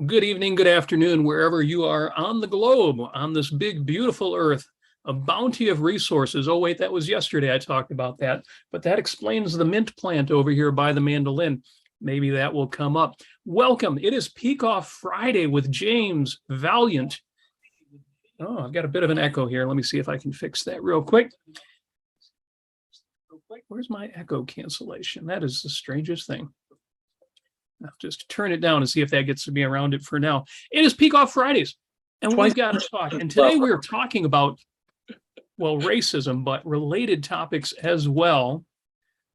Good evening, good afternoon, wherever you are on the globe, on this big, beautiful earth, a bounty of resources. Oh, wait, that was yesterday I talked about that, but that explains the mint plant over here by the mandolin. Maybe that will come up. Welcome. It is Peikoff Friday with James Valliant. Oh, I've got a bit of an echo here. Let me see if I can fix that real quick. Where's my echo cancellation? That is the strangest thing. I'll just turn it down and see if that gets to be around it for now. It is Peikoff Fridays, and we've got to talk. And today we are talking about, well, racism, but related topics as well.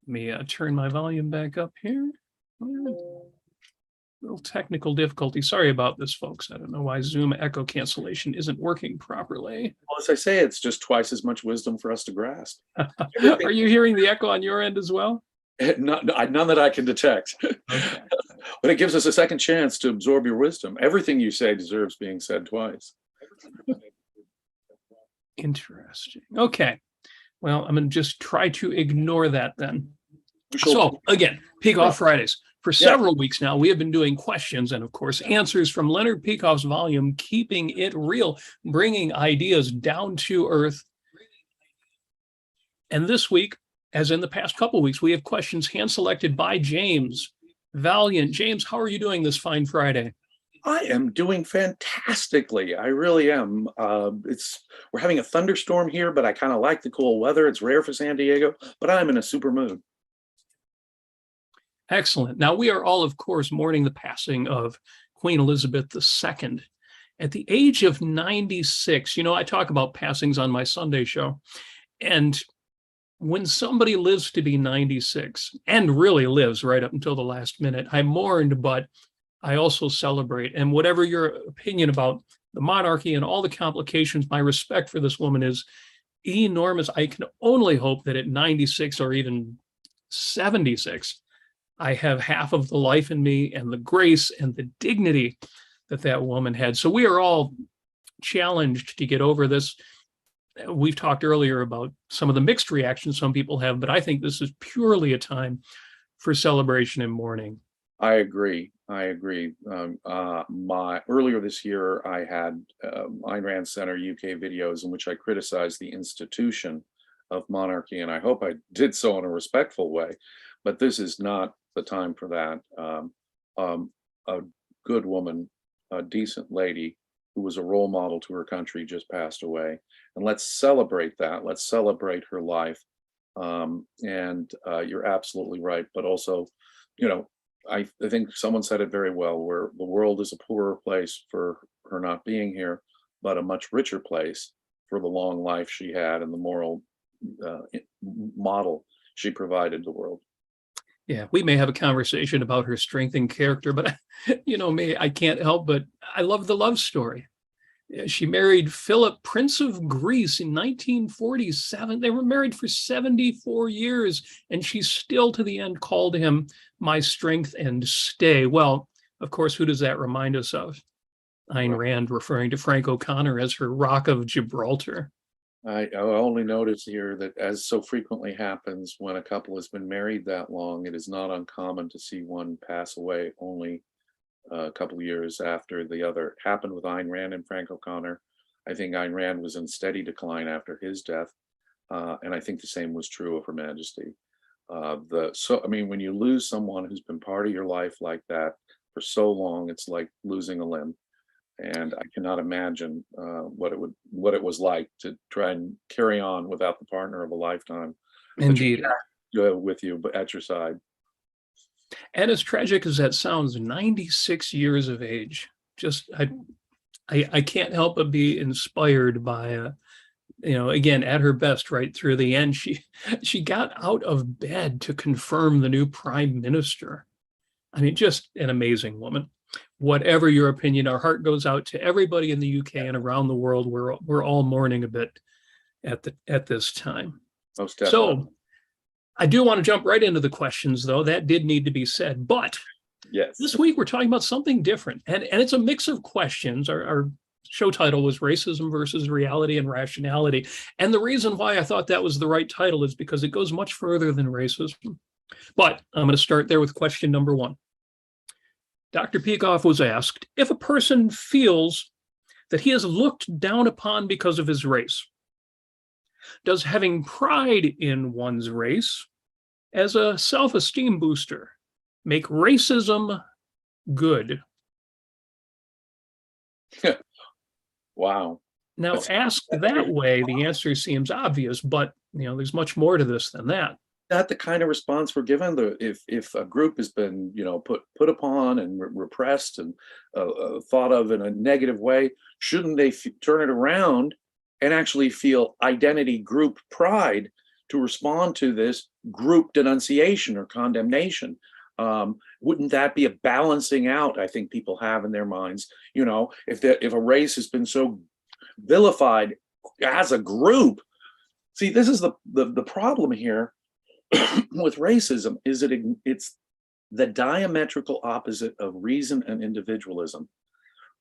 Let me turn my volume back up here. Little technical difficulty. Sorry about this, folks. I don't know why Zoom echo cancellation isn't working properly. Well, as I say, it's just twice as much wisdom for us to grasp. Are you hearing the echo on your end as well? None that I can detect. Okay. But it gives us a second chance to absorb your wisdom. Everything you say deserves being said twice. Interesting. Okay. Well, I'm going to just try to ignore that then. So, again, Peikoff Fridays. For several weeks now, we have been doing questions and, of course, answers from Leonard Peikoff's volume, Keeping It Real, bringing ideas down to earth. And this week, as in the past couple of weeks, we have questions hand-selected by James Valliant. James, how are you doing this fine Friday? I am doing fantastically. I really am. We're having a thunderstorm here, but I kind of like the cool weather. It's rare for San Diego, but I'm in a super mood. Excellent. Now, we are all, of course, mourning the passing of Queen Elizabeth II at the age of 96. You know, I talk about passings on my Sunday show, and when somebody lives to be 96 and really lives right up until the last minute, I mourned, but I also celebrate. And whatever your opinion about the monarchy and all the complications, my respect for this woman is enormous. I can only hope that at 96 or even 76, I have half of the life in me and the grace and the dignity that that woman had. So we are all challenged to get over this. We've talked earlier about some of the mixed reactions some people have, but I think this is purely a time for celebration and mourning. I agree. Earlier this year, I had Ayn Rand Center UK videos in which I criticized the institution of monarchy, and I hope I did so in a respectful way. But this is not the time for that. A good woman, a decent lady who was a role model to her country just passed away. And let's celebrate that. Let's celebrate her life. And you're absolutely right. But also, you know, I think someone said it very well, where the world is a poorer place for her not being here, but a much richer place for the long life she had and the moral model she provided the world. Yeah, we may have a conversation about her strength and character, but you know me, I can't help but I love the love story. She married Philip, Prince of Greece, in 1947. They were married for 74 years, and she still to the end called him my strength and stay. Well, of course, who does that remind us of? Ayn Rand, referring to Frank O'Connor as her Rock of Gibraltar. I only notice here that, as so frequently happens when a couple has been married that long, it is not uncommon to see one pass away only a couple of years after the other. It happened with Ayn Rand and Frank O'Connor. I think Ayn Rand was in steady decline after his death, and I think the same was true of Her Majesty. When you lose someone who's been part of your life like that for so long, it's like losing a limb. And I cannot imagine what it was like to try and carry on without the partner of a lifetime. Indeed, with you, but at your side. And as tragic as that sounds, 96 years of age. Just I can't help but be inspired by, again, at her best, right through the end, she got out of bed to confirm the new prime minister. I mean, just an amazing woman. Whatever your opinion, our heart goes out to everybody in the UK and around the world. We're all mourning a bit at this time. Most definitely. So I do want to jump right into the questions, though. That did need to be said. But yes, this week we're talking about something different. And it's a mix of questions. Our show title was Racism versus Reality and Rationality. And the reason why I thought that was the right title is because it goes much further than racism. But I'm going to start there with question number one. Dr. Peikoff was asked if a person feels that he is looked down upon because of his race. Does having pride in one's race as a self-esteem booster make racism good? Wow. Now, asked that way, the answer seems obvious, but there's much more to this than that. That the kind of response we're given. If a group has been put upon and repressed and thought of in a negative way, shouldn't they turn it around and actually feel identity group pride to respond to this group denunciation or condemnation? Wouldn't that be a balancing out I think people have in their minds? If a race has been so vilified as a group, see, this is the problem here with racism, is it's the diametrical opposite of reason and individualism.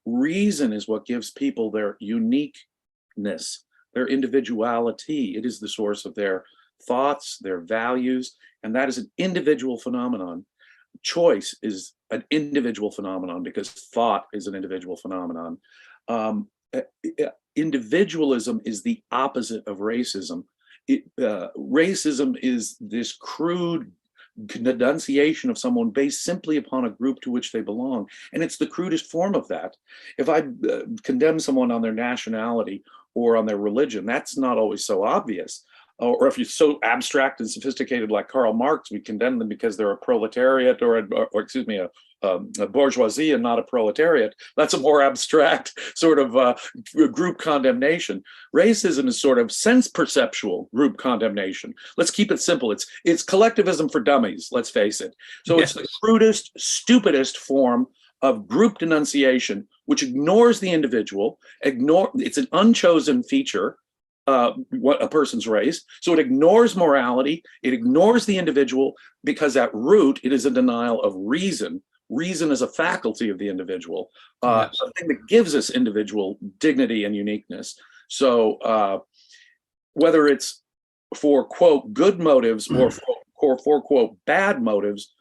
Reason is what gives people their uniqueness, their individuality. It is the source of their thoughts, their values, and that is an individual phenomenon. Choice is an individual phenomenon because thought is an individual phenomenon. Individualism is the opposite of racism. Racism is this crude denunciation of someone based simply upon a group to which they belong. And it's the crudest form of that. If I condemn someone on their nationality or on their religion, that's not always so obvious. Or if you're so abstract and sophisticated like Karl Marx, we condemn them because they're a proletariat or a bourgeoisie and not a proletariat. That's a more abstract sort of group condemnation. Racism is sort of sense perceptual group condemnation. Let's keep it simple. It's collectivism for dummies, let's face it. So yes. It's the crudest, stupidest form of group denunciation, which ignores the individual. It's an unchosen feature, what a person's race. So it ignores morality, it ignores the individual, because at root it is a denial of reason. Reason is a faculty of the individual, yes. A thing that gives us individual dignity and uniqueness. So whether it's for quote good motives or for quote bad motives,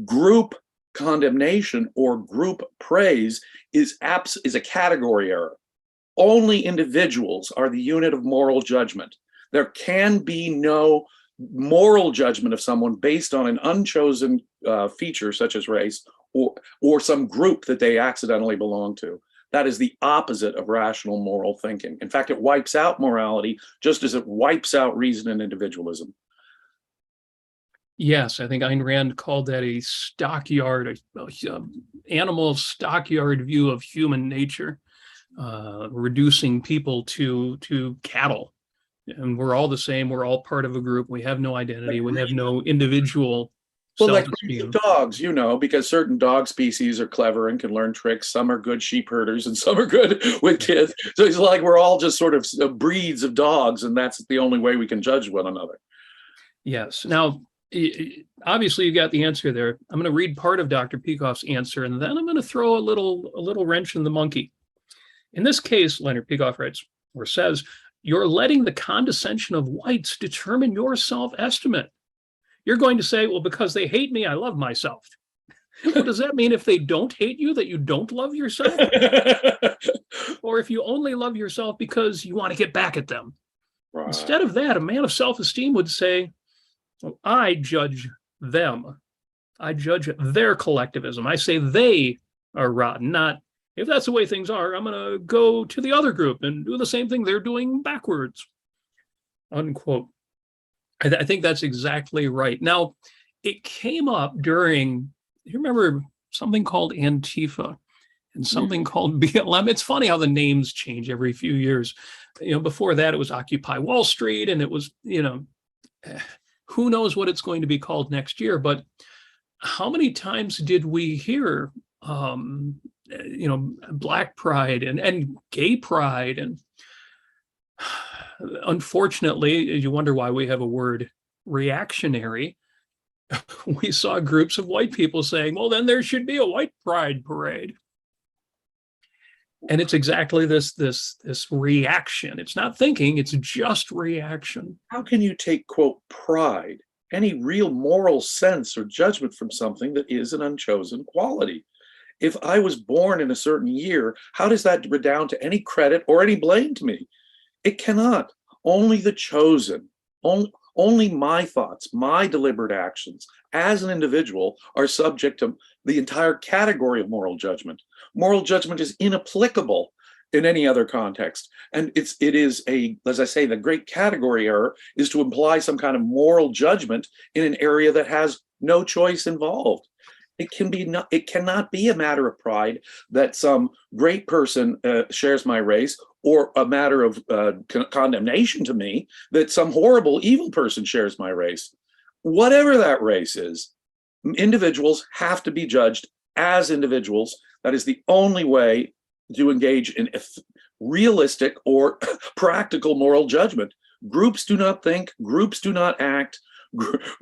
group condemnation or group praise is a category error. Only individuals are the unit of moral judgment. There can be no moral judgment of someone based on an unchosen feature such as race or some group that they accidentally belong to. That is the opposite of rational moral thinking. In fact, it wipes out morality just as it wipes out reason and individualism. Yes, I think Ayn Rand called that a stockyard, animal stockyard view of human nature. Reducing people to cattle, and we're all the same. We're all part of a group. We have no identity. We have no individual. Well, like dogs, because certain dog species are clever and can learn tricks. Some are good sheep herders, and some are good with kids. So it's like we're all just sort of breeds of dogs, and that's the only way we can judge one another. Yes. Now, obviously, you got the answer there. I'm going to read part of Dr. Peikoff's answer, and then I'm going to throw a little wrench in the monkey. In this case, Leonard Peikoff writes or says, you're letting the condescension of whites determine your self-estimate. You're going to say, well, because they hate me, I love myself. Well, does that mean if they don't hate you, that you don't love yourself? Or if you only love yourself because you want to get back at them? Right. Instead of that, a man of self-esteem would say, well, I judge them. I judge their collectivism. I say they are rotten, not if that's the way things are, I'm going to go to the other group and do the same thing they're doing backwards, unquote. I think that's exactly right. Now, it came up during, you remember something called Antifa and something called BLM? It's funny how the names change every few years. Before that, it was Occupy Wall Street, and it was, who knows what it's going to be called next year. But how many times did we hear Black pride and gay pride? And unfortunately, you wonder why we have a word reactionary. We saw groups of white people saying, well, then there should be a white pride parade. And it's exactly this reaction. It's not thinking, it's just reaction. How can you take, quote, pride, any real moral sense or judgment from something that is an unchosen quality? If I was born in a certain year, how does that redound to any credit or any blame to me? It cannot. Only the chosen, only my thoughts, my deliberate actions as an individual are subject to the entire category of moral judgment. Moral judgment is inapplicable in any other context. And it is as I say, the great category error is to imply some kind of moral judgment in an area that has no choice involved. It cannot be a matter of pride that some great person shares my race, or a matter of condemnation to me that some horrible, evil person shares my race. Whatever that race is, individuals have to be judged as individuals. That is the only way to engage in realistic or practical moral judgment. Groups do not think, groups do not act,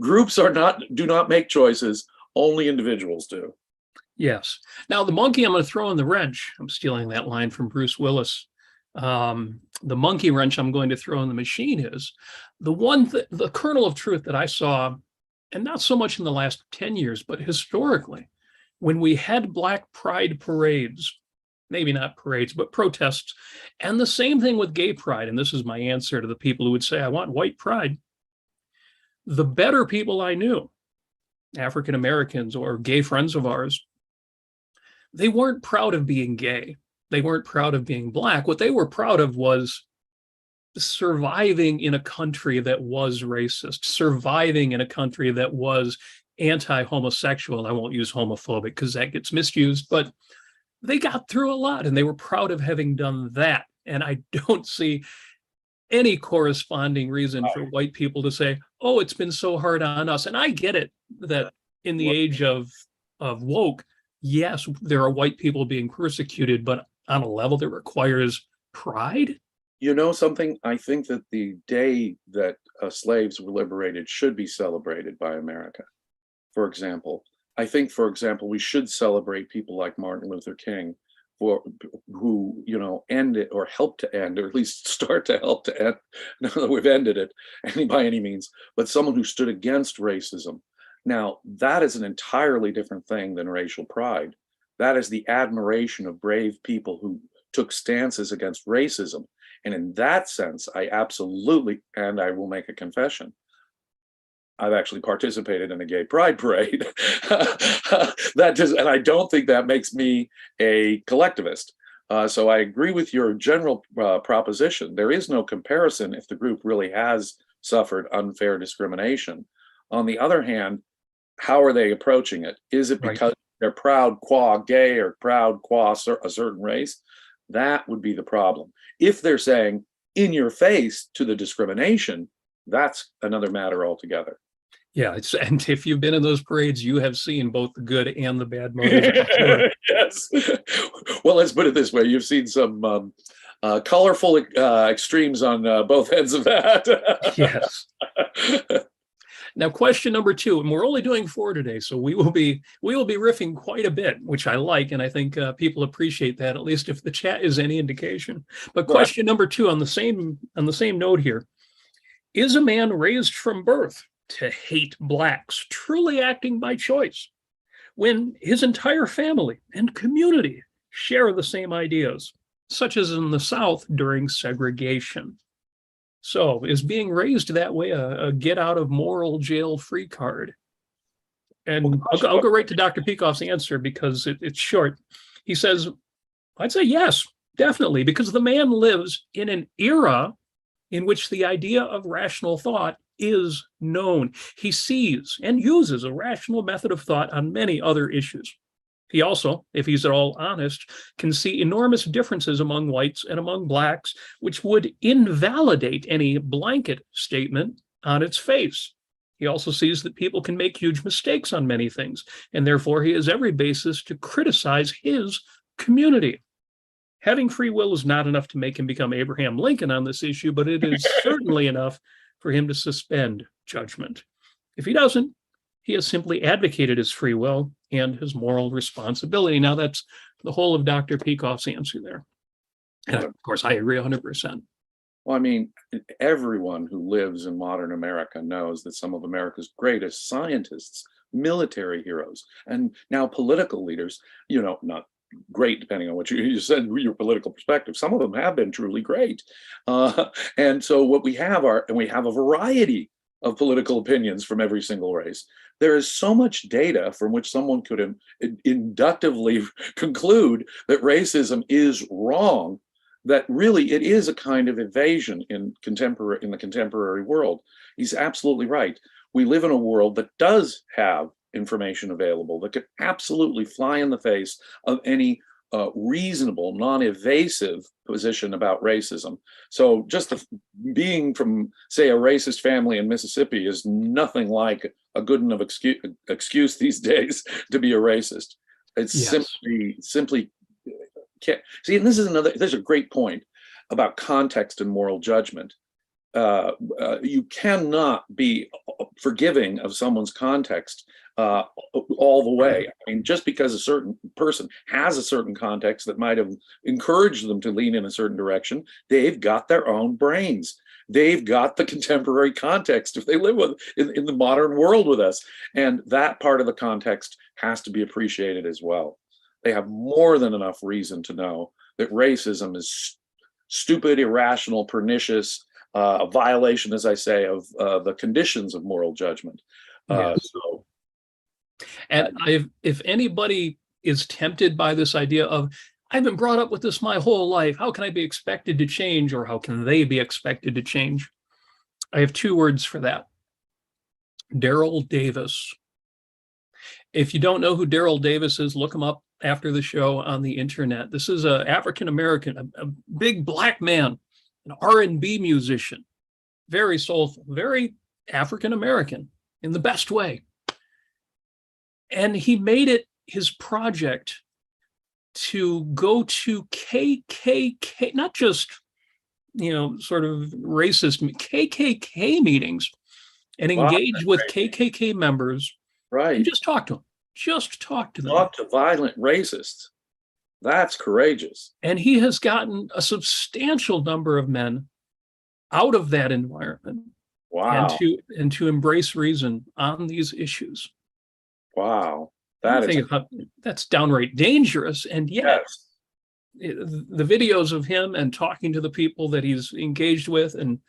groups do not make choices. Only individuals do. Yes. Now, the monkey I'm going to throw in the wrench, I'm stealing that line from Bruce Willis. The monkey wrench I'm going to throw in the machine is the kernel of truth that I saw, and not so much in the last 10 years, but historically, when we had Black Pride parades, maybe not parades, but protests, and the same thing with gay pride. And this is my answer to the people who would say, I want white pride. The better people I knew, African Americans or gay friends of ours, they weren't proud of being gay. They weren't proud of being Black. What they were proud of was surviving in a country that was racist, surviving in a country that was anti-homosexual. I won't use homophobic because that gets misused, but they got through a lot and they were proud of having done that. And I don't see any corresponding reason for white people to say, oh, it's been so hard on us. And I get it that in the age of woke, yes, there are white people being persecuted, but on a level that requires pride. You know something? I think that the day that slaves were liberated should be celebrated by America. For example, I think, we should celebrate people like Martin Luther King, who ended or helped to end, or at least start to help to end. Not that we've ended it by any means, but someone who stood against racism. Now, that is an entirely different thing than racial pride. That is the admiration of brave people who took stances against racism. And in that sense, I absolutely, and I will make a confession, I've actually participated in a gay pride parade. And I don't think that makes me a collectivist. So I agree with your general proposition. There is no comparison if the group really has suffered unfair discrimination. On the other hand, how are they approaching it? Is it because they're proud qua gay or proud qua a certain race? That would be the problem. If they're saying in your face to the discrimination, that's another matter altogether. Yeah, and if you've been in those parades, you have seen both the good and the bad motives. Yes. Well, let's put it this way. You've seen some colorful extremes on both ends of that. Yes. Now, question number 2, and we're only doing 4 today, so we will be riffing quite a bit, which I like, and I think people appreciate that, at least if the chat is any indication. But question number 2 on the same note here: is a man raised from birth to hate Blacks truly acting by choice when his entire family and community share the same ideas, such as in the South during segregation? So is being raised that way a get out of moral jail free card? And I'll go right to Dr. Peikoff's answer because it's short. He says, I'd say yes, definitely, because the man lives in an era in which the idea of rational thought is known. He sees and uses a rational method of thought on many other issues. He also, if he's at all honest, can see enormous differences among whites and among Blacks, which would invalidate any blanket statement on its face. He also sees that people can make huge mistakes on many things, and therefore he has every basis to criticize his community. Having free will is not enough to make him become Abraham Lincoln on this issue, but it is certainly enough for him to suspend judgment. If he doesn't, he has simply advocated his free will and his moral responsibility. Now, that's the whole of Dr. Peikoff's answer there. And of course, I agree 100%. Well, I mean, everyone who lives in modern America knows that some of America's greatest scientists, military heroes, and now political leaders, not great depending on what you said, your political perspective. Some of them have been truly great. And so what we have and we have a variety of political opinions from every single race. There is so much data from which someone could inductively conclude that racism is wrong, that really it is a kind of evasion in the contemporary world. He's absolutely right. We live in a world that does have information available that could absolutely fly in the face of any reasonable, non-evasive position about racism. So just being from, say, a racist family in Mississippi is nothing like a good enough excuse these days to be a racist. It's simply can't see. And there's a great point about context and moral judgment. You cannot be forgiving of someone's context all the way. I mean, just because a certain person has a certain context that might have encouraged them to lean in a certain direction, they've got their own brains. They've got the contemporary context if they live in the modern world with us. And that part of the context has to be appreciated as well. They have more than enough reason to know that racism is stupid, irrational, pernicious, a violation, as I say, of the conditions of moral judgment. If anybody is tempted by this idea of, I've been brought up with this my whole life, how can I be expected to change, or how can they be expected to change? I have two words for that. Daryl Davis. If you don't know who Daryl Davis is, look him up after the show on the internet. This is an African-American, a big black man, an R&B musician, very soulful, very African-American in the best way. And he made it his project to go to KKK, not just, sort of racist KKK meetings, and engage with KKK members. Right. And just talk to them. Just talk to them. Talk to violent racists. That's courageous. And he has gotten a substantial number of men out of that environment. Wow. And to embrace reason on these issues. Wow. That's downright dangerous. And yet, the videos of him and talking to the people that he's engaged with, and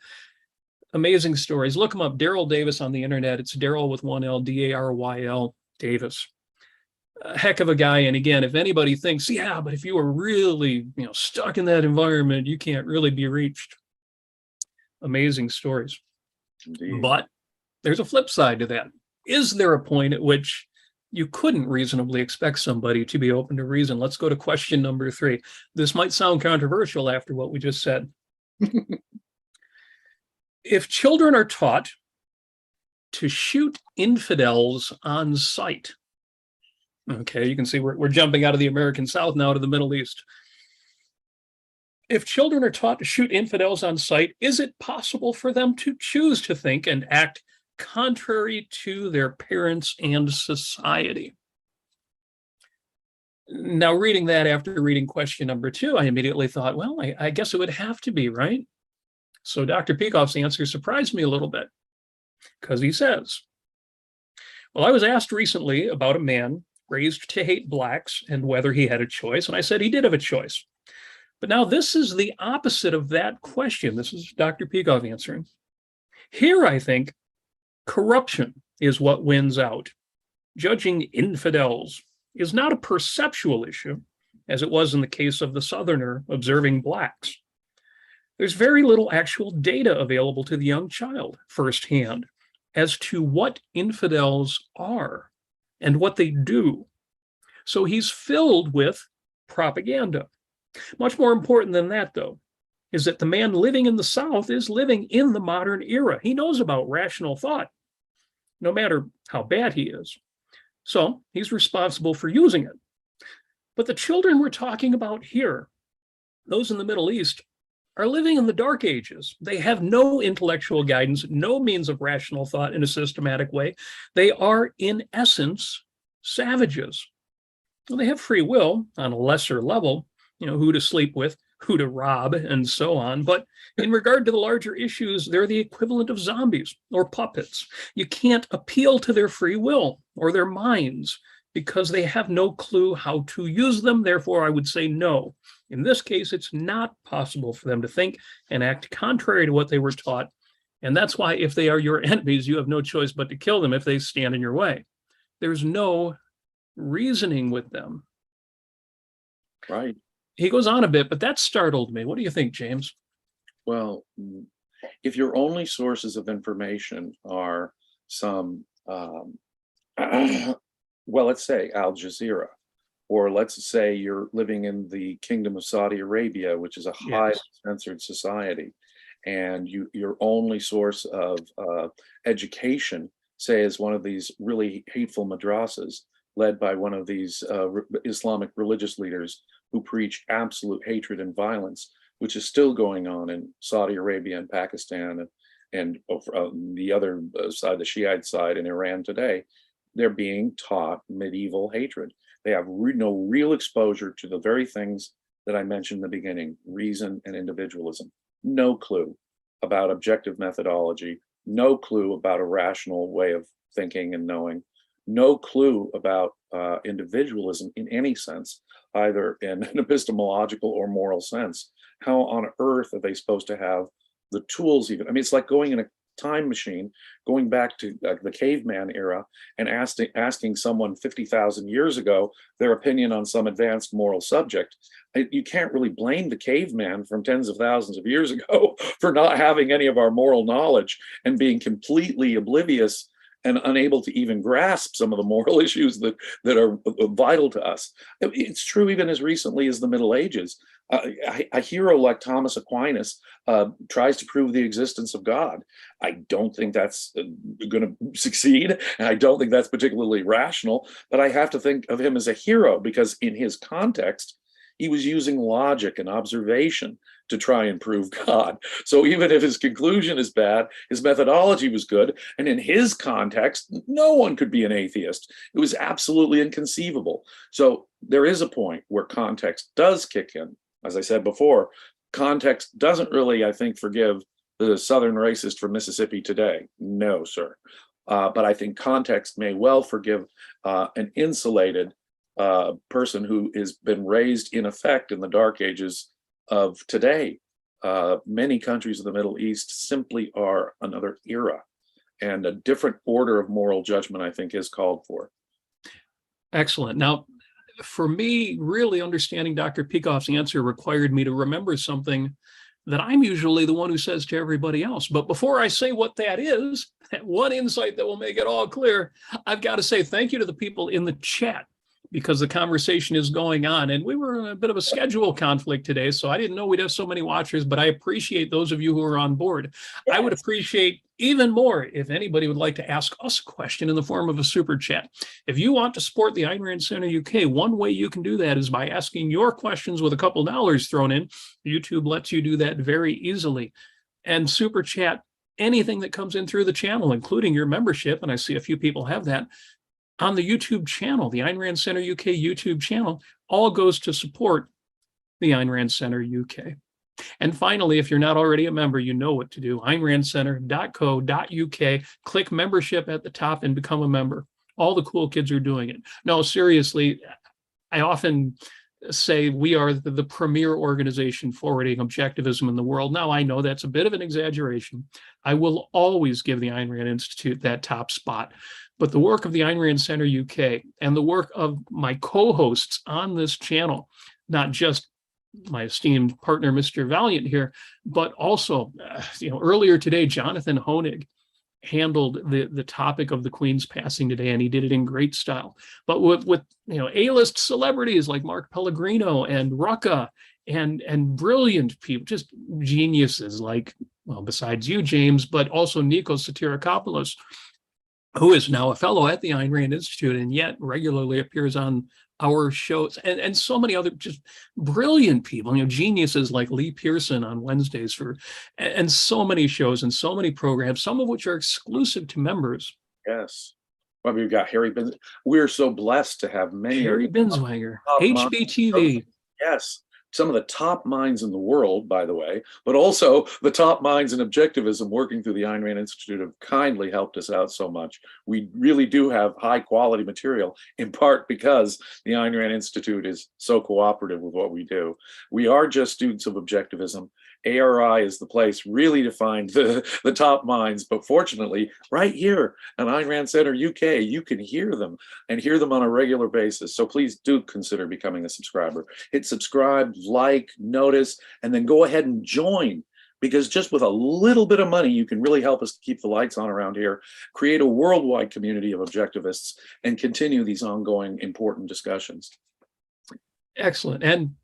amazing stories. Look him up, Daryl Davis, on the internet. It's Daryl with one L, Daryl Davis. A heck of a guy. And again, if anybody thinks, but if you were really, stuck in that environment, you can't really be reached. Amazing stories. Indeed. But there's a flip side to that. Is there a point at which you couldn't reasonably expect somebody to be open to reason? Let's go to question number 3. This might sound controversial after what we just said. If children are taught to shoot infidels on sight, okay, you can see we're jumping out of the American South now to the Middle East. If children are taught to shoot infidels on sight, is it possible for them to choose to think and act contrary to their parents and society? Now, reading that after reading question number 2, I immediately thought, well, I guess it would have to be, right? So Dr. Peikoff's answer surprised me a little bit, because he says, well, I was asked recently about a man raised to hate blacks and whether he had a choice, and I said he did have a choice. But now this is the opposite of that question. This is Dr. Peikoff answering. Here, I think, corruption is what wins out. Judging infidels is not a perceptual issue, as it was in the case of the Southerner observing blacks. There's very little actual data available to the young child firsthand as to what infidels are and what they do. So he's filled with propaganda. Much more important than that, though, is that the man living in the South is living in the modern era. He knows about rational thought, no matter how bad he is. So he's responsible for using it. But the children we're talking about here, those in the Middle East, are living in the dark ages. They have no intellectual guidance, no means of rational thought in a systematic way. They are, in essence, savages. Well, they have free will on a lesser level, who to sleep with, who to rob and so on. But in regard to the larger issues, they're the equivalent of zombies or puppets. You can't appeal to their free will or their minds because they have no clue how to use them. Therefore, I would say no. In this case, it's not possible for them to think and act contrary to what they were taught. And that's why if they are your enemies, you have no choice but to kill them if they stand in your way. There's no reasoning with them. Right. He goes on a bit, but that startled me. What do you think, James? Well, if your only sources of information are some, well, let's say Al Jazeera, or let's say you're living in the Kingdom of Saudi Arabia, which is a highly censored society, and your only source of education, say, is one of these really hateful madrasas led by one of these Islamic religious leaders who preach absolute hatred and violence, which is still going on in Saudi Arabia and Pakistan and the other side, the Shiite side in Iran today. They're being taught medieval hatred. They have no real exposure to the very things that I mentioned in the beginning: reason and individualism. No clue about objective methodology, no clue about a rational way of thinking and knowing, no clue about individualism in any sense, either in an epistemological or moral sense. How on earth are they supposed to have the tools even? I mean, it's like going in a time machine, going back to the caveman era and asking someone 50,000 years ago their opinion on some advanced moral subject. You can't really blame the caveman from tens of thousands of years ago for not having any of our moral knowledge and being completely oblivious and unable to even grasp some of the moral issues that are vital to us. It's true even as recently as the Middle Ages. A hero like Thomas Aquinas tries to prove the existence of God. I don't think that's going to succeed, and I don't think that's particularly rational, but I have to think of him as a hero because in his context, he was using logic and observation to try and prove God. So even if his conclusion is bad, his methodology was good. And in his context, no one could be an atheist. It was absolutely inconceivable. So there is a point where context does kick in. As I said before, context doesn't really, I think, forgive the Southern racist from Mississippi today. No, sir. But I think context may well forgive an insulated person who has been raised in effect in the dark ages of today. Many countries of the Middle East simply are another era, and a different order of moral judgment, I think, is called for. Excellent. Now, for me, really understanding Dr. Peikoff's answer required me to remember something that I'm usually the one who says to everybody else. But before I say what that is, that one insight that will make it all clear, I've got to say thank you to the people in the chat, because the conversation is going on. And we were in a bit of a schedule conflict today, so I didn't know we'd have so many watchers, but I appreciate those of you who are on board. Yes. I would appreciate even more if anybody would like to ask us a question in the form of a super chat. If you want to support the Ayn Rand Center UK, one way you can do that is by asking your questions with a couple dollars thrown in. YouTube lets you do that very easily. And super chat anything that comes in through the channel, including your membership, and I see a few people have that, on the YouTube channel, the Ayn Rand Center UK YouTube channel, all goes to support the Ayn Rand Center UK. And finally, if you're not already a member, you know what to do. AynRandCenter.co.uk, click membership at the top and become a member. All the cool kids are doing it. No, seriously, I often say we are the premier organization forwarding objectivism in the world. Now, I know that's a bit of an exaggeration. I will always give the Ayn Rand Institute that top spot. But the work of the Ayn Rand Center UK and the work of my co-hosts on this channel, not just my esteemed partner, Mr. Valliant here, but also, earlier today, Jonathan Honig handled the topic of the Queen's passing today, and he did it in great style. But with A-list celebrities like Mark Pellegrino and Rucka and brilliant people, just geniuses like, well, besides you, James, but also Nikos Sotirakopoulos, who is now a fellow at the Ayn Rand Institute and yet regularly appears on our shows, and so many other just brilliant people, geniuses like Lee Pearson on Wednesdays and so many shows and so many programs, some of which are exclusive to members. Yes. Well, we've got Harry Binswanger. We're so blessed to have many. Harry Binswanger, HBTV. Yes. some of the top minds in the world, by the way, but also the top minds in objectivism working through the Ayn Rand Institute have kindly helped us out so much. We really do have high quality material, in part because the Ayn Rand Institute is so cooperative with what we do. We are just students of objectivism. ARI is the place really to find the top minds, but fortunately, right here at Ayn Rand Center UK, you can hear them and hear them on a regular basis. So please do consider becoming a subscriber. Hit subscribe, like, notice, and then go ahead and join, because just with a little bit of money, you can really help us keep the lights on around here, create a worldwide community of objectivists, and continue these ongoing important discussions. Excellent. And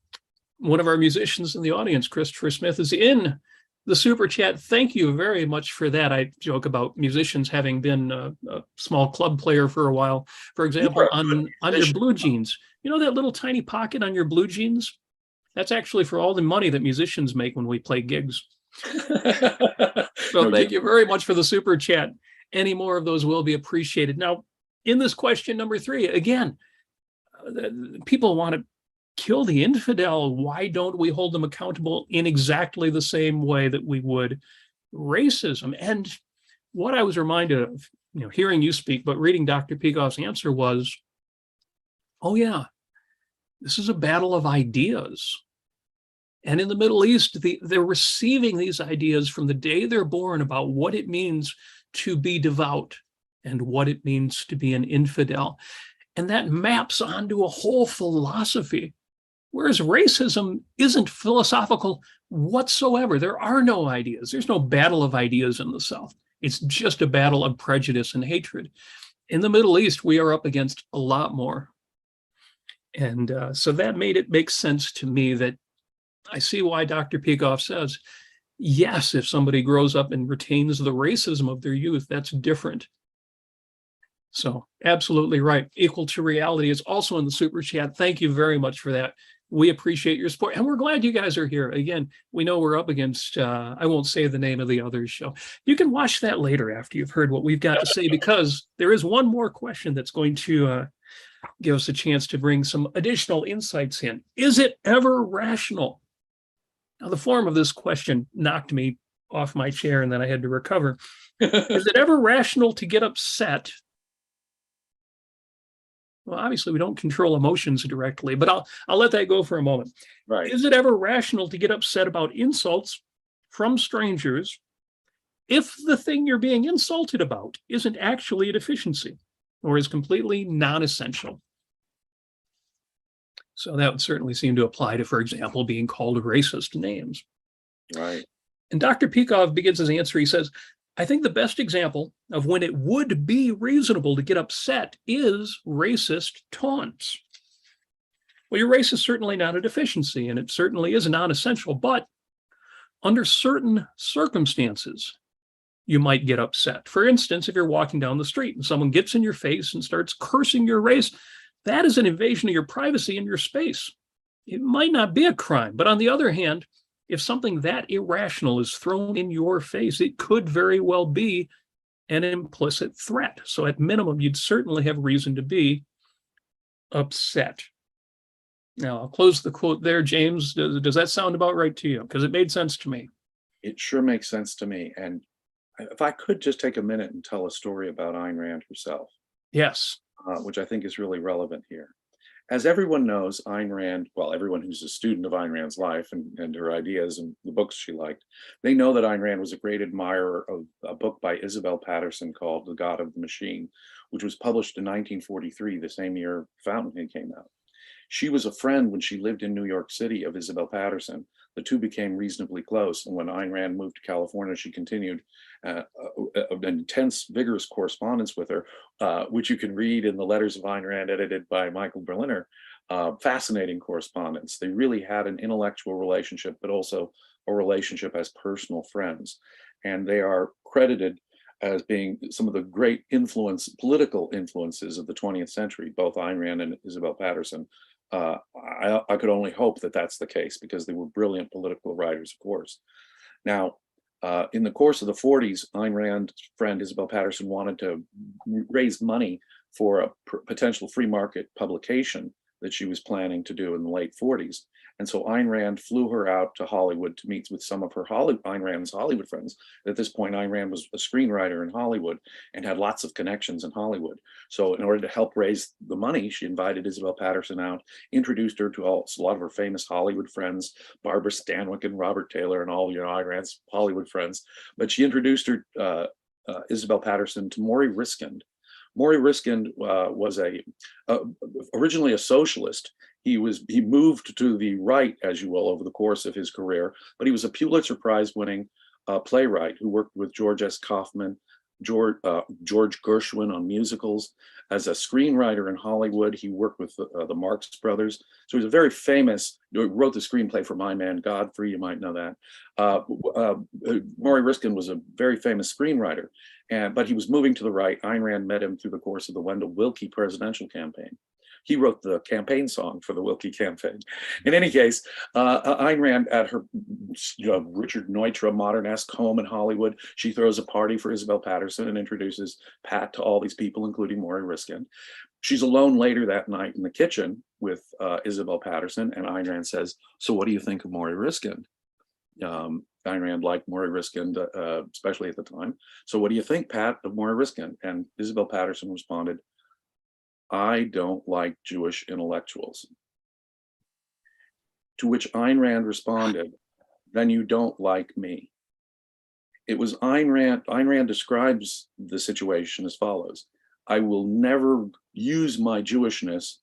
one of our musicians in the audience, Christopher Smith, is in the super chat. Thank you very much for that. I joke about musicians having been a small club player for a while. For example, on your blue jeans, you know that little tiny pocket on your blue jeans? That's actually for all the money that musicians make when we play gigs. So thank you very much for the super chat. Any more of those will be appreciated. Now, in this question number 3, again, people want to kill the infidel. Why don't we hold them accountable in exactly the same way that we would racism? And what I was reminded of, hearing you speak, but reading Dr. Peikoff's answer was, oh yeah, this is a battle of ideas. And in the Middle East, they're receiving these ideas from the day they're born about what it means to be devout and what it means to be an infidel. And that maps onto a whole philosophy. Whereas racism isn't philosophical whatsoever. There are no ideas. There's no battle of ideas in the South. It's just a battle of prejudice and hatred. In the Middle East, we are up against a lot more. And so that made it make sense to me that I see why Dr. Peikoff says, yes, if somebody grows up and retains the racism of their youth, that's different. So absolutely right. Equal to reality is also in the super chat. Thank you very much for that. We appreciate your support, and we're glad you guys are here. Again, we know we're up against, I won't say the name of the other show. You can watch that later after you've heard what we've got to say, because there is one more question that's going to give us a chance to bring some additional insights in. Is it ever rational? Now, the form of this question knocked me off my chair, and then I had to recover. Is it ever rational to get upset? Well, obviously, we don't control emotions directly, but I'll let that go for a moment. Right. Is it ever rational to get upset about insults from strangers if the thing you're being insulted about isn't actually a deficiency or is completely non-essential? So that would certainly seem to apply to, for example, being called racist names. Right. And Dr. Peikoff begins his answer. He says, I think the best example of when it would be reasonable to get upset is racist taunts. Well, your race is certainly not a deficiency, and it certainly is non-essential, but under certain circumstances, you might get upset. For instance, if you're walking down the street and someone gets in your face and starts cursing your race, that is an invasion of your privacy and your space. It might not be a crime, but on the other hand, if something that irrational is thrown in your face, it could very well be an implicit threat. So at minimum, you'd certainly have reason to be upset. Now, I'll close the quote there. James, does that sound about right to you? Because it made sense to me. It sure makes sense to me. And if I could just take a minute and tell a story about Ayn Rand herself. Yes. Which I think is really relevant here. As everyone knows, Ayn Rand, well, everyone who's a student of Ayn Rand's life and her ideas and the books she liked, they know that Ayn Rand was a great admirer of a book by Isabel Patterson called The God of the Machine, which was published in 1943, the same year Fountainhead came out. She was a friend when she lived in New York City of Isabel Patterson. The two became reasonably close, and when Ayn Rand moved to California, she continued an intense, vigorous correspondence with her, which you can read in the Letters of Ayn Rand edited by Michael Berliner. Fascinating correspondence. They really had an intellectual relationship, but also a relationship as personal friends. And they are credited as being some of the great political influences of the 20th century, both Ayn Rand and Isabel Patterson. I could only hope that that's the case, because they were brilliant political writers, of course. Now, in the course of the 40s, Ayn Rand's friend Isabel Patterson wanted to raise money for a potential free market publication that she was planning to do in the late 40s. And so Ayn Rand flew her out to Hollywood to meet with some of her Ayn Rand's Hollywood friends. At this point, Ayn Rand was a screenwriter in Hollywood and had lots of connections in Hollywood. So in order to help raise the money, she invited Isabel Patterson out, introduced her to a lot of her famous Hollywood friends, Barbara Stanwyck and Robert Taylor and all, Ayn Rand's Hollywood friends. But she introduced her, Isabel Patterson, to Maury Riskind. Maury Riskind was originally a socialist. He moved to the right, as you will, over the course of his career, but he was a Pulitzer Prize winning playwright who worked with George S. Kaufman, George Gershwin on musicals. As a screenwriter in Hollywood, he worked with the Marx Brothers. So he's a very famous, wrote the screenplay for My Man Godfrey, you might know that. Maury Riskind was a very famous screenwriter, but he was moving to the right. Ayn Rand met him through the course of the Wendell Willkie presidential campaign. He wrote the campaign song for the Willkie campaign. In any case, Ayn Rand at her Richard Neutra modern-esque home in Hollywood, she throws a party for Isabel Patterson and introduces Pat to all these people, including Maury Riskind. She's alone later that night in the kitchen with Isabel Patterson, and Ayn Rand says, "So what do you think of Maury Riskind?" Ayn Rand liked Maury Riskind, especially at the time. "So what do you think, Pat, of Maury Riskind?" And Isabel Patterson responded, "I don't like Jewish intellectuals." To which Ayn Rand responded, "Then you don't like me." It was Ayn Rand describes the situation as follows: "I will never use my Jewishness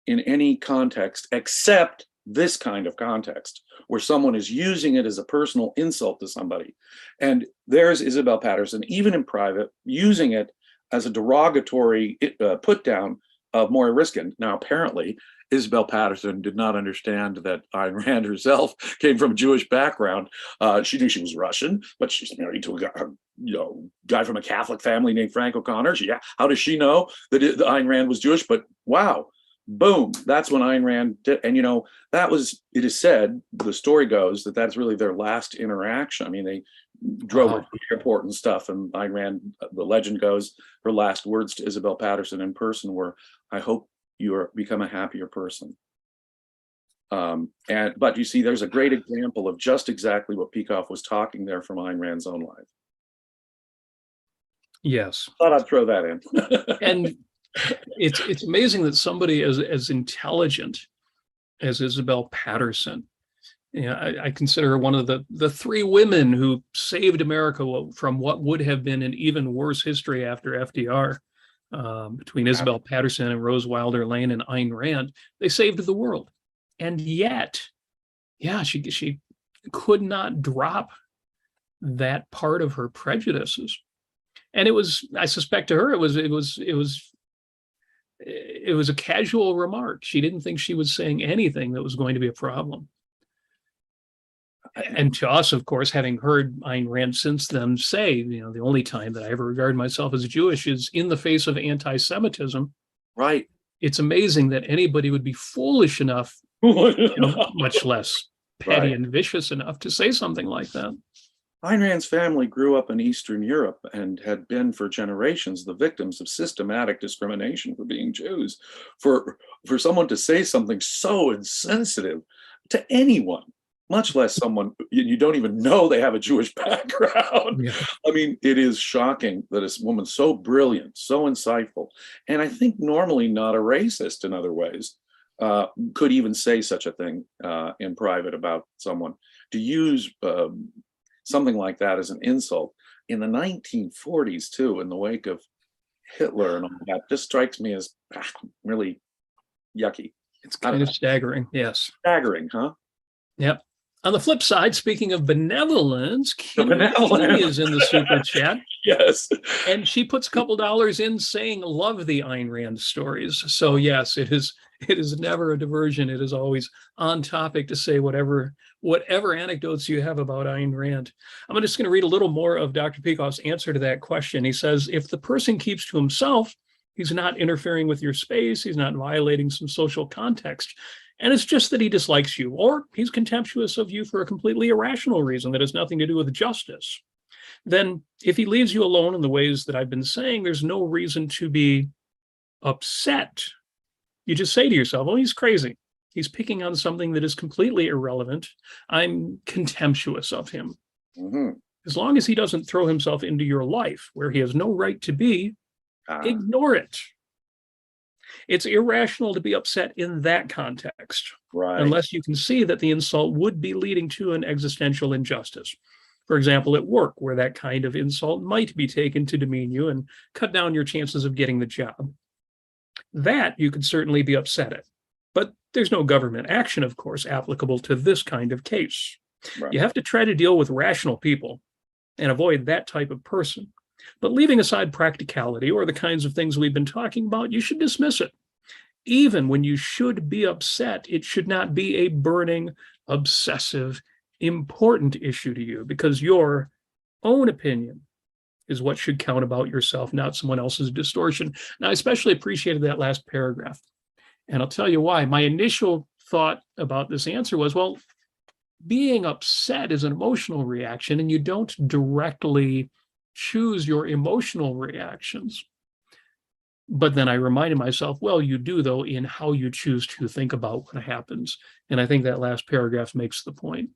in any context except this kind of context, where someone is using it as a personal insult to somebody." And there's Isabel Patterson, even in private, using it as a derogatory put down of Maury Riskind. Now, apparently, Isabel Patterson did not understand that Ayn Rand herself came from a Jewish background. She knew she was Russian, but she's married to a guy from a Catholic family named Frank O'Connor. How does she know that Ayn Rand was Jewish? But wow, boom, that's when Ayn Rand did. And that was, it is said, the story goes, that that's really their last interaction. I mean, they drove her to the airport and stuff, and Ayn Rand, the legend goes, her last words to Isabel Patterson in person were, "I hope you become a happier person." But you see, there's a great example of just exactly what Peikoff was talking there from Ayn Rand's own life. Yes. Thought I'd throw that in. And it's amazing that somebody as intelligent as Isabel Patterson, I consider her one of the three women who saved America from what would have been an even worse history after FDR. Between Isabel Patterson and Rose Wilder Lane and Ayn Rand, they saved the world. And yet, she could not drop that part of her prejudices. And it was, I suspect to her, it was a casual remark. She didn't think she was saying anything that was going to be a problem. And to us, of course, having heard Ayn Rand since then say, the only time that I ever regard myself as Jewish is in the face of anti-Semitism. Right. It's amazing that anybody would be foolish enough, much less petty and vicious enough to say something like that. Ayn Rand's family grew up in Eastern Europe and had been for generations the victims of systematic discrimination for being Jews. For someone to say something so insensitive to anyone, much less someone you don't even know they have a Jewish background. Yeah. I mean, it is shocking that a woman so brilliant, so insightful, and I think normally not a racist in other ways, could even say such a thing in private about someone. To use something like that as an insult in the 1940s, too, in the wake of Hitler and all that, just strikes me as really yucky. It's kind of staggering, yes. Staggering, huh? Yep. On the flip side, speaking of benevolence, Kim is in the super chat. Yes. And she puts a couple dollars in saying, love the Ayn Rand stories. So yes, it is never a diversion. It is always on topic to say whatever anecdotes you have about Ayn Rand. I'm just going to read a little more of Dr. Peikoff's answer to that question. He says, if the person keeps to himself, he's not interfering with your space, he's not violating some social context. And it's just that he dislikes you, or he's contemptuous of you for a completely irrational reason that has nothing to do with justice. Then if he leaves you alone in the ways that I've been saying, there's no reason to be upset. you just say to yourself, oh, he's crazy. He's picking on something that is completely irrelevant. I'm contemptuous of him. Mhm. As long as he doesn't throw himself into your life where he has no right to be, ignore it. It's irrational to be upset in that context, Right. unless you can see that the insult would be leading to an existential injustice. For example, at work, where that kind of insult might be taken to demean you and cut down your chances of getting the job. That you could certainly be upset at. But there's no government action, of course, applicable to this kind of case. Right. You have to try to deal with rational people and avoid that type of person. But leaving aside practicality or the kinds of things we've been talking about, you should dismiss it. Even when you should be upset, it should not be a burning, obsessive, important issue to you, because your own opinion is what should count about yourself, not someone else's distortion. Now, I especially appreciated that last paragraph. And I'll tell you why. My initial thought about this answer was, well, being upset is an emotional reaction, and you don't directly choose your emotional reactions. But then I reminded myself, well, you do, though, in how you choose to think about what happens. And I think that last paragraph makes the point.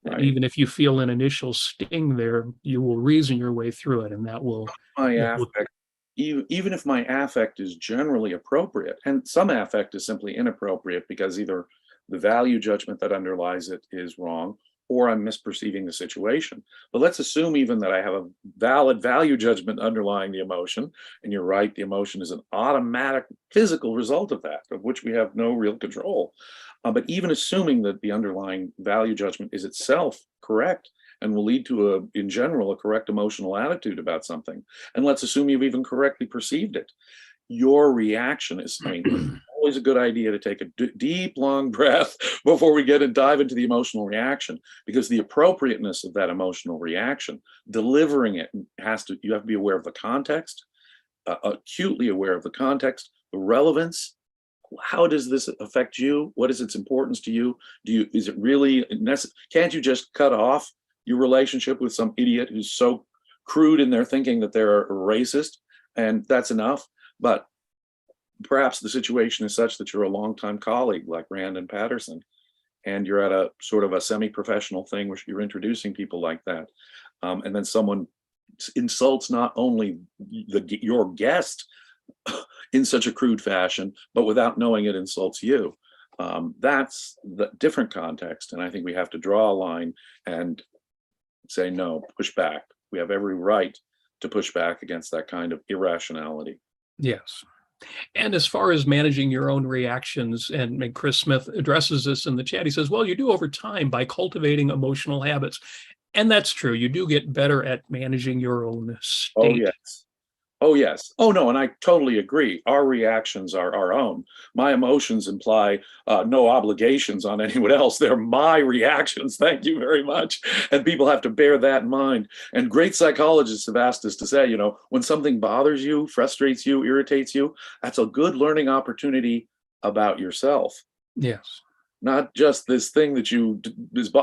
That even if you feel an initial sting there, you will reason your way through it, and that will. My affect, even if my affect is generally appropriate, and some affect is simply inappropriate because either the value judgment that underlies it is wrong, or I'm misperceiving the situation. But let's assume even that I have a valid value judgment underlying the emotion, and you're right, the emotion is an automatic physical result of that, of which we have no real control. But even assuming that the underlying value judgment is itself correct and will lead to, in general, a correct emotional attitude about something, and let's assume you've even correctly perceived it, your reaction is, I mean, always a good idea to take a deep, long breath before we get and dive into the emotional reaction, because the appropriateness of that emotional reaction, delivering it you have to be aware of the context, acutely aware of the context, the relevance. How does this affect you? What is its importance to you? Is it really necessary? Can't you just cut off your relationship with some idiot who's so crude in their thinking that they're a racist, and that's enough? But perhaps the situation is such that you're a longtime colleague like Rand and Patterson, and you're at a sort of a semi-professional thing where you're introducing people like that. And then someone insults not only your guest in such a crude fashion, but without knowing it insults you. That's the different context. And I think we have to draw a line and say, no, push back. We have every right to push back against that kind of irrationality. Yes. And as far as managing your own reactions, and Chris Smith addresses this in the chat, he says, well, you do over time by cultivating emotional habits. And that's true. You do get better at managing your own state. Oh, yes. Oh, yes. Oh, no. And I totally agree. Our reactions are our own. My emotions imply no obligations on anyone else. They're my reactions. Thank you very much. And people have to bear that in mind. And great psychologists have asked us to say, when something bothers you, frustrates you, irritates you, that's a good learning opportunity about yourself. Yes. Not just this thing that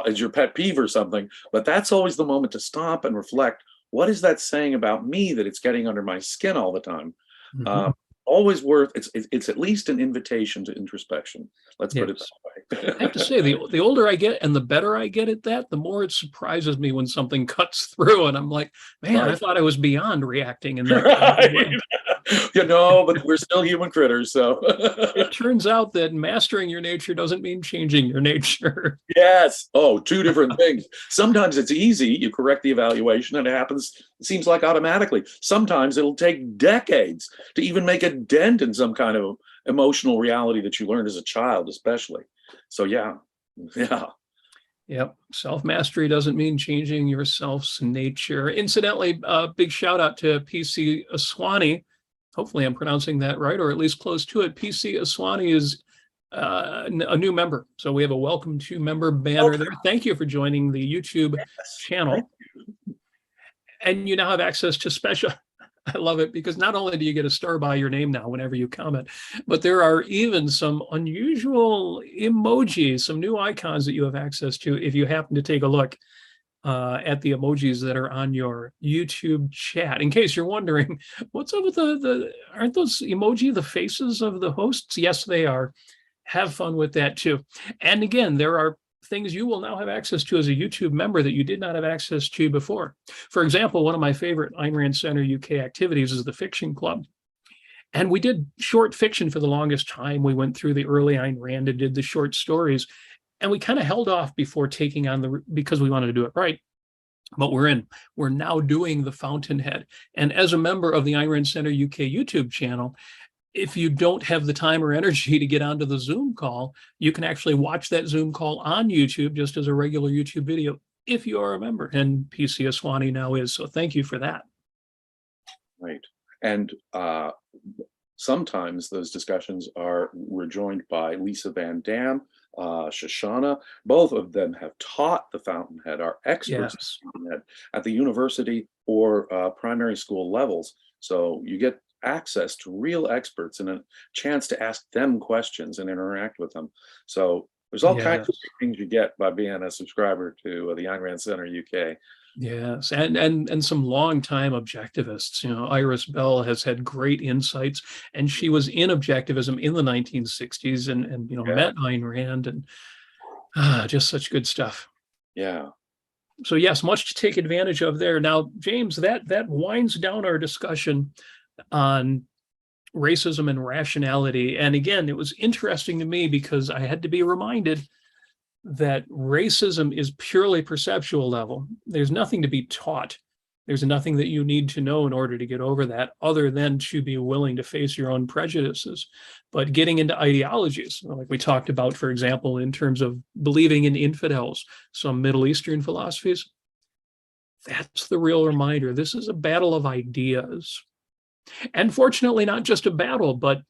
is your pet peeve or something, but that's always the moment to stop and reflect. What is that saying about me that it's getting under my skin all the time? Mm-hmm. Always worth, it's at least an invitation to introspection. Let's put it that way. I have to say, the older I get and the better I get at that, the more it surprises me when something cuts through and I'm like, man, right. I thought I was beyond reacting in that kind of way. But we're still human critters, so. It turns out that mastering your nature doesn't mean changing your nature. Yes. Oh, two different things. Sometimes it's easy. You correct the evaluation and it happens, it seems like automatically. Sometimes it'll take decades to even make a dent in some kind of emotional reality that you learned as a child, especially. So, yeah. Yep. Self-mastery doesn't mean changing your self's nature. Incidentally, big shout out to PC Aswani. Hopefully I'm pronouncing that right, or at least close to it. PC Aswani is a new member. So we have a welcome to member banner there. Thank you for joining the YouTube channel. And you now have access to special, I love it, because not only do you get a star by your name now whenever you comment, but there are even some unusual emojis, some new icons that you have access to if you happen to take a look. at the emojis that are on your YouTube chat. In case you're wondering, what's up with aren't those emoji the faces of the hosts? Yes, they are. Have fun with that too. And again, there are things you will now have access to as a YouTube member that you did not have access to before. For example, one of my favorite Ayn Rand Center UK activities is the Fiction Club. And we did short fiction for the longest time. We went through the early Ayn Rand and did the short stories. And we kind of held off before taking on because we wanted to do it right. But we're now doing the Fountainhead. And as a member of the Ayn Rand Center UK YouTube channel, if you don't have the time or energy to get onto the Zoom call, you can actually watch that Zoom call on YouTube just as a regular YouTube video if you are a member. And PC Aswani now is. So thank you for that. Right. And sometimes those discussions we're joined by Lisa Van Dam, Shoshana. Both of them have taught the Fountainhead, are experts Yes. in the Fountainhead at the university or primary school levels. So you get access to real experts and a chance to ask them questions and interact with them. So there's all kinds of things you get by being a subscriber to the Ayn Rand Center UK. Yes, and some longtime objectivists. You know, Iris Bell has had great insights, and she was in objectivism in the 1960s, and you know, met Ayn Rand, and just such good stuff. Yeah. So yes, much to take advantage of there. Now, James, that winds down our discussion on racism and rationality. And again, it was interesting to me because I had to be reminded that racism is purely perceptual level. There's nothing to be taught. There's nothing that you need to know in order to get over that other than to be willing to face your own prejudices. But getting into ideologies, like we talked about, for example, in terms of believing in infidels, some Middle Eastern philosophies, that's the real reminder. This is a battle of ideas. And fortunately, not just a battle, but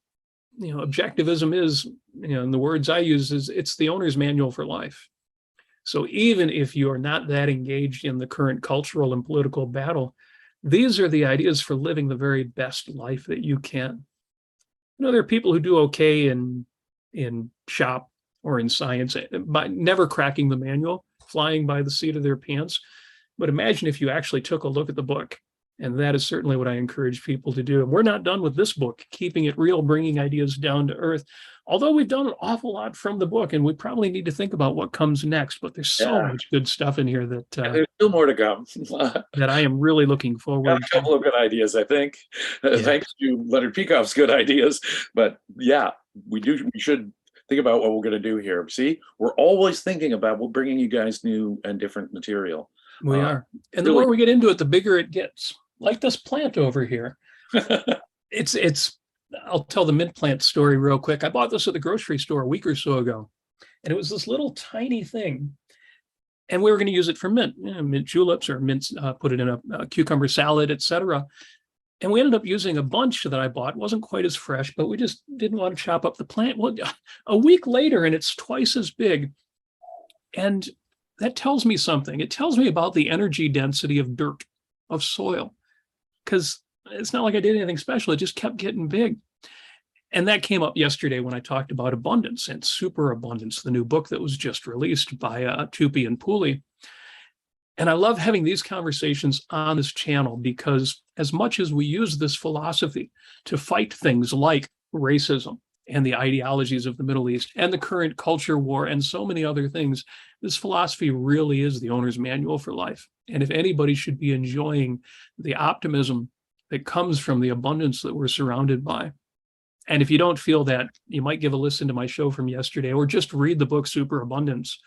you know, objectivism is, you know, in the words I use, is it's the owner's manual for life. So even if you are not that engaged in the current cultural and political battle, these are the ideas for living the very best life that you can. You know, there are people who do okay in shop or in science by never cracking the manual, flying by the seat of their pants. But imagine if you actually took a look at the book. And that is certainly what I encourage people to do. And we're not done with this book, keeping it real, bringing ideas down to earth. Although we've done an awful lot from the book, and we probably need to think about what comes next. But there's so much good stuff in here that there's still more to come. that I am really looking forward to. A couple of good ideas, I think. Thanks to Leonard Peikoff's good ideas. But yeah, we should think about what we're going to do here. See, we're always thinking about bringing you guys new and different material. We are. And the more we get into it, the bigger it gets. Like this plant over here. I'll tell the mint plant story real quick. I bought this at the grocery store a week or so ago, and it was this little tiny thing. And we were going to use it for mint, mint juleps or mint, put it in a cucumber salad, etc. And we ended up using a bunch that I bought. It wasn't quite as fresh, but we just didn't want to chop up the plant. Well, a week later, and it's twice as big. And that tells me something. It tells me about the energy density of dirt, of soil. Because it's not like I did anything special. It just kept getting big. And that came up yesterday when I talked about abundance and superabundance, the new book that was just released by Tupi and Pooley. And I love having these conversations on this channel because as much as we use this philosophy to fight things like racism and the ideologies of the Middle East and the current culture war and so many other things, this philosophy really is the owner's manual for life. And if anybody should be enjoying the optimism that comes from the abundance that we're surrounded by. And if you don't feel that, you might give a listen to my show from yesterday or just read the book Superabundance.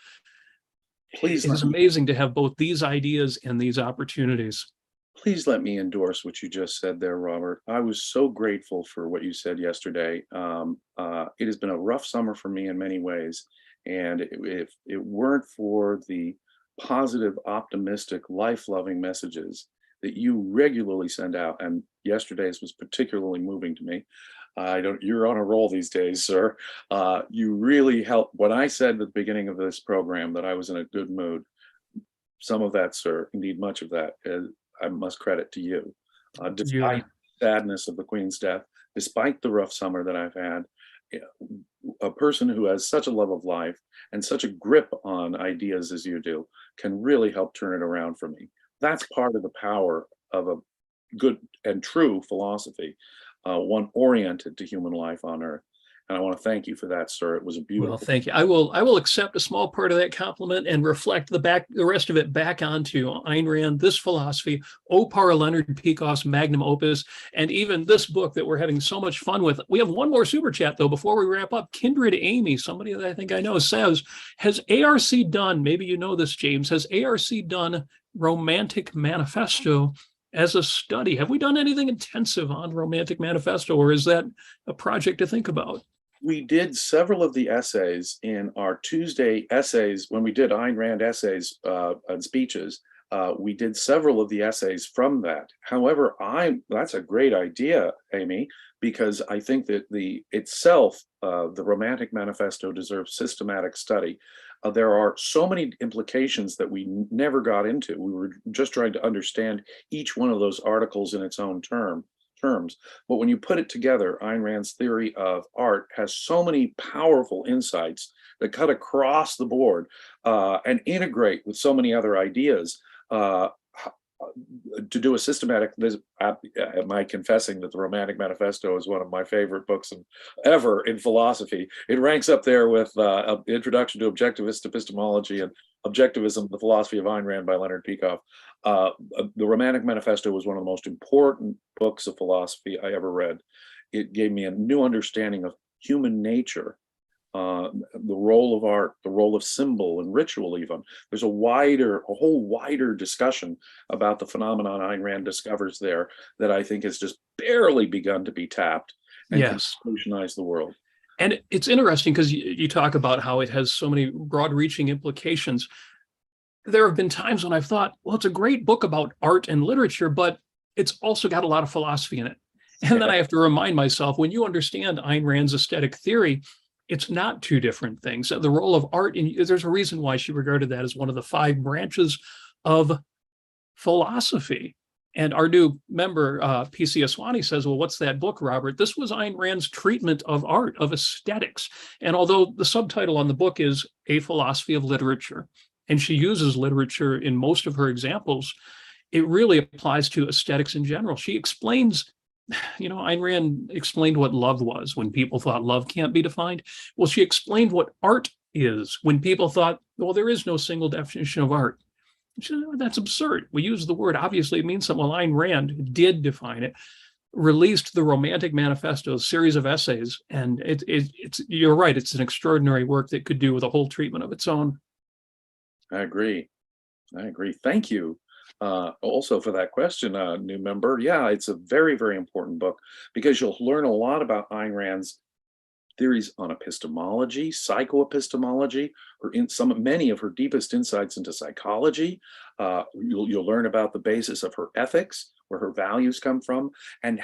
Please. It is amazing to have both these ideas and these opportunities. Please let me endorse what you just said there, Robert. I was so grateful for what you said yesterday. It has been a rough summer for me in many ways. And if it weren't for the positive, optimistic, life-loving messages that you regularly send out, and yesterday's was particularly moving to me. You're on a roll these days, sir. You really helped. When I said at the beginning of this program that I was in a good mood, some of that, sir, indeed much of that, I must credit to you. Despite the sadness of the Queen's death, despite the rough summer that I've had, a person who has such a love of life and such a grip on ideas as you do can really help turn it around for me. That's part of the power of a good and true philosophy, one oriented to human life on earth. And I want to thank you for that, sir. It was a beautiful. Well, thank you. I will accept a small part of that compliment and reflect the rest of it back onto Ayn Rand, this philosophy, Opar Leonard Peikoff's magnum opus, and even this book that we're having so much fun with. We have one more super chat though before we wrap up. Kindred Amy, somebody that I think I know, says, "Has ARC done? Maybe you know this, James. Has ARC done Romantic Manifesto as a study? Have we done anything intensive on Romantic Manifesto, or is that a project to think about?" We did several of the essays in our Tuesday essays when we did Ayn Rand essays and speeches. We did several of the essays from that. However, that's a great idea, Amy, because I think that the Romantic Manifesto deserves systematic study. There are so many implications that we never got into. We were just trying to understand each one of those articles in its own terms. But when you put it together, Ayn Rand's theory of art has so many powerful insights that cut across the board and integrate with so many other ideas. To do a systematic, am I confessing that the Romantic Manifesto is one of my favorite books ever in philosophy? It ranks up there with Introduction to Objectivist Epistemology and Objectivism, the Philosophy of Ayn Rand by Leonard Peikoff. The Romantic Manifesto was one of the most important books of philosophy I ever read. It gave me a new understanding of human nature, the role of art, the role of symbol and ritual even. There's a whole wider discussion about the phenomenon Ayn Rand discovers there that I think has just barely begun to be tapped and can revolutionize the world. And it's interesting because you talk about how it has so many broad-reaching implications. There have been times when I've thought, well, it's a great book about art and literature, but it's also got a lot of philosophy in it. And then I have to remind myself, when you understand Ayn Rand's aesthetic theory, it's not two different things. The role of art, there's a reason why she regarded that as one of the 5 branches of philosophy. And our new member, P.C. Aswani, says, well, what's that book, Robert? This was Ayn Rand's treatment of art, of aesthetics. And although the subtitle on the book is A Philosophy of Literature, and she uses literature in most of her examples, it really applies to aesthetics in general. She explains, Ayn Rand explained what love was when people thought love can't be defined. Well, she explained what art is when people thought, well, there is no single definition of art. She said, that's absurd. We use the word, obviously it means something. Well, Ayn Rand did define it, released the Romantic Manifesto, a series of essays, and it's you're right, it's an extraordinary work that could do with a whole treatment of its own. I agree. Thank you. Also for that question, new member. Yeah, it's a very, very important book because you'll learn a lot about Ayn Rand's theories on epistemology, psychoepistemology, or many of her deepest insights into psychology. You'll learn about the basis of her ethics, where her values come from, and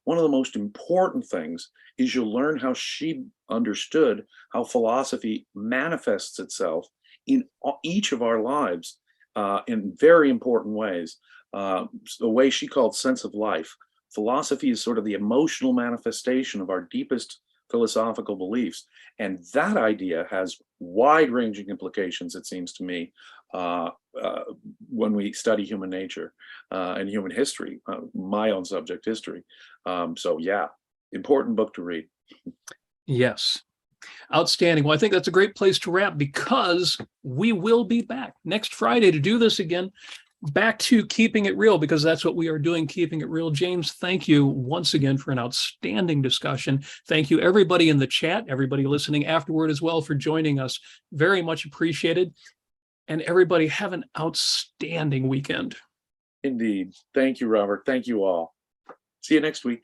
one of the most important things is you'll learn how she understood how philosophy manifests itself in each of our lives in very important ways. The way she called sense of life. Philosophy is sort of the emotional manifestation of our deepest philosophical beliefs. And that idea has wide-ranging implications, it seems to me, when we study human nature and human history, my own subject, history. So yeah, important book to read. Yes. Outstanding. Well, I think that's a great place to wrap because we will be back next Friday to do this again. Back to keeping it real, because that's what we are doing, keeping it real. James, thank you once again for an outstanding discussion. Thank you, everybody in the chat, everybody listening afterward as well, for joining us. Very much appreciated. And everybody have an outstanding weekend. Indeed. Thank you, Robert. Thank you all. See you next week.